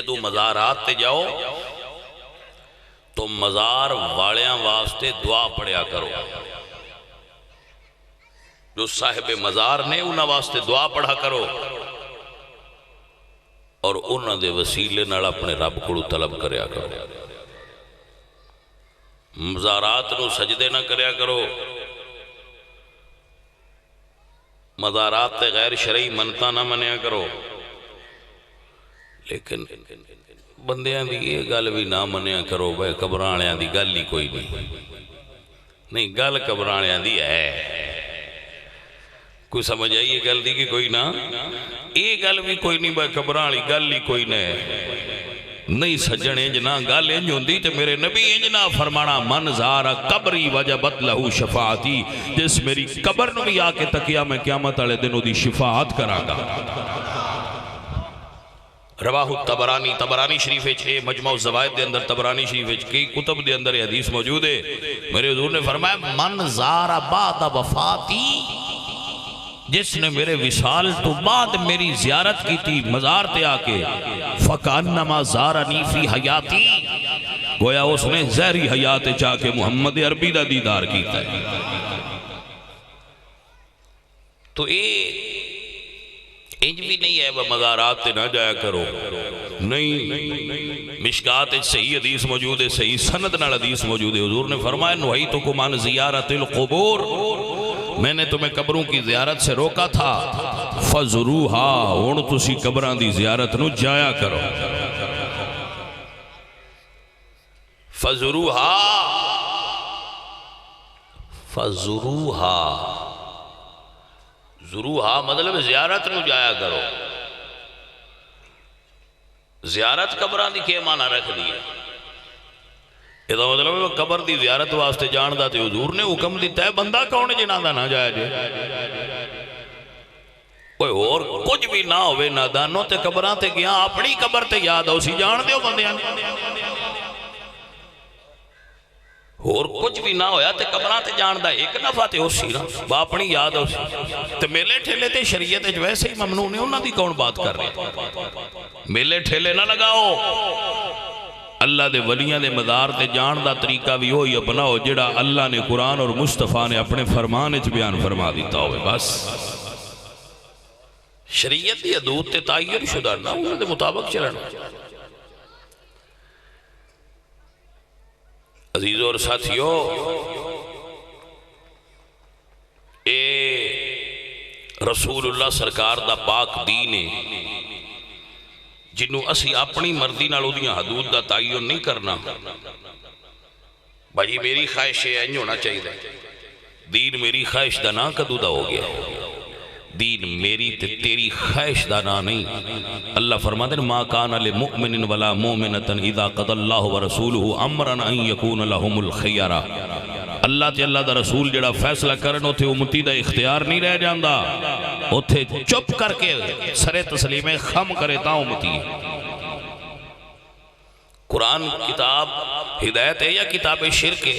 جدو مزارات تے جاؤ تو مزار والیاں واسطے دعا پڑھیا کرو، جو صاحب مزار نے انہاں واسطے دعا پڑھا کرو اور انہاں دے وسیلے نال اپنے رب کو طلب کریا کرو۔ مزارات نو سجدے نہ کریا کرو، مزارات تے غیر شرعی منتا نہ منیا کرو، لیکن بندیاں دی یہ گل بھی نہ منیا کرو بھائی قبراں دی گل ہی کوئی نہیں گل قبراں دی ہے، کوئی سمجھ آئی یہ گل دی کہ کوئی نہ، یہ گل بھی کوئی نہیں بھائی قبراں دی گل ہی کوئی نہیں سجن انجنا گل انج ہوندی تے میرے نبی انجنا فرمانا من زار قبری وجبت لہو شفاعتی، جس میری قبر نو بھی آ کے تکیا میں قیامت والے دنوں دی شفاعت کرا گا۔ رواہ الطبرانی، طبرانی شریف ہے مجمع الزوائد دے اندر، طبرانی شریف ہے کئی کتب دے اندر یہ حدیث موجود ہے۔ میرے حضور نے فرمایا من زار بعد وفاتی، جس نے میرے وصال تو بعد میری زیارت کی تھی مزار تے آکے، فَكَأَنَّمَا زَارَنِي فِي حَيَاتِي، گویا اس نے زہری حیات چاہ کے محمد عربی دا دیدار کیتا ہے۔ تو انج بھی نہیں ہے وہ مزارات تے نہ جایا کرو، نہیں، مشکات صحیح حدیث موجود ہے، صحیح سند نال حدیث موجود ہے۔ حضور نے فرمایا نُہَیْتُکُمْ عَنْ زِیارَةِ الْقُبُورِ، میں نے تمہیں قبروں کی زیارت سے روکا تھا، فَزُرُوهَا، ہن تسی قبراں دی زیارت نو جایا کرو، فَزُرُوهَا ضروہا مطلب زیارت نو جایا کرو۔ زیارت قبران دی کیا معنی رکھ دی ہے؟ یہ تو مطلب قبر دی زیارت واسطے جان دا تے حضور نے حکم دیتا ہے، بندہ کون جنہ دا نہ جایا جائے، کوئی اور کچھ بھی نہ ہوئے نادانوں تے قبران تے گیا اپنی قبر تے یاد ہو سی جان دے ہو بندیاں اور کچھ بھی نہ ہویا تے قبران تے جان دا ایک نفع تے ہو سی نا با اپنی یاد ہو سی تے میلے ٹھیلے تے شریعت ویسے ہی ممنوع نہیں، انہاں دی کون بات کر رہے، میلے ٹھیلے نہ لگاؤ، اللہ دے ولیاں دے مدار تے جان دا طریقہ بھی ہوئی اپناؤ جڑا اللہ نے قرآن اور مصطفیٰ نے اپنے فرمان اچ بیان فرما دیتا ہوئے، بس شریعت دی حدود تے تعین شدہ نہ انہاں دے مطابق چلنا۔ عزیزوں اور ساتھیوں، اے رسول اللہ سرکار دا پاک دین ہے جنہوں اسی اپنی مردی نال اودیاں حدود دا تعین نہیں کرنا، بھائی میری خواہش ہے انج ہونا چاہیے، دین میری خواہش دا نا کدو دا ہو گیا، دین میری تے تیری خواہش دا نا نہیں۔ اللہ فرماتے ہیں ما کان لمؤمن ولا مومنۃ اذا قضى اللہ ورسولہ امرا ان یکون لهم الخیرہ، اللہ تے اللہ دا رسول جڑا فیصلہ کرن اوتھے امتی دا اختیار نہیں رہ جاندا، اوتھے چپ کر کے سر تسلیم خم کرے تا امتی۔ قرآن کتاب ہدایت ہے یا کتاب شرک ہے؟